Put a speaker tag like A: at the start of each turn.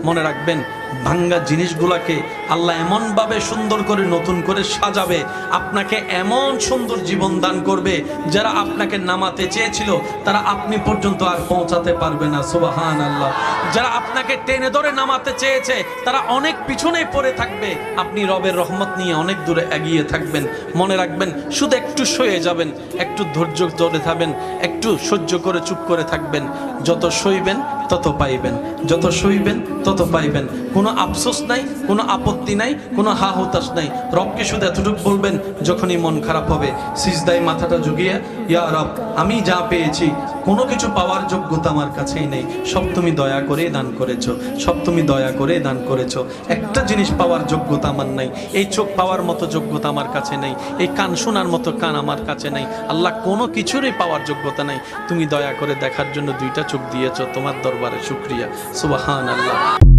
A: মনে রাখবেন ভাঙ্গা জিনিসগুলোকে আল্লাহ এমনভাবে সুন্দর করে নতুন করে সাজাবে, আপনাকে এমন সুন্দর জীবন দান করবে, যারা আপনাকে নামাতে চেয়েছিল তারা আপনি পর্যন্ত আর পৌঁছাতে পারবে না। সুবহানাল্লাহ। যারা আপনাকে টেনে ধরে নামাতে চেয়েছে তারা অনেক পিছনে পড়ে থাকবে, আপনি রবের রহমত নিয়ে অনেক দূরে এগিয়ে থাকবেন। মনে রাখবেন, শুধু একটু সয়ে যাবেন, একটু ধৈর্য ধরে থাকবেন, একটু সহ্য করে চুপ করে থাকবেন। যত সইবেন তত পাইবেন, যত সইবেন তত পাইবেন। কোনো আফসোস নাই, কোনো আপত্তি নাই, কোনো হা হুতাশ নাই। রবকে শুধু এতটুকু বলবেন, যখনই মন খারাপ হবে সিজদায় মাথাটা ঝুঁকিয়ে, ইয়া রব, আমি যা পেয়েছি কোনো কিছু পাওয়ার যোগ্যতা আমার কাছেই নেই, সব তুমি দয়া করে দান করেছো, সব তুমি দয়া করে দান করেছো। একটা জিনিস পাওয়ার যোগ্যতা আমার নাই, এই চোখ পাওয়ার মতো যোগ্যতা আমার কাছে নেই, এই কান শোনার মতো কান আমার কাছে নেই। আল্লাহ, কোনো কিছুরই পাওয়ার যোগ্যতা নাই, তুমি দয়া করে দেখার জন্য দুইটা চোখ দিয়েছো, তোমার দরবারে শুকরিয়া। সুবহানাল্লাহ।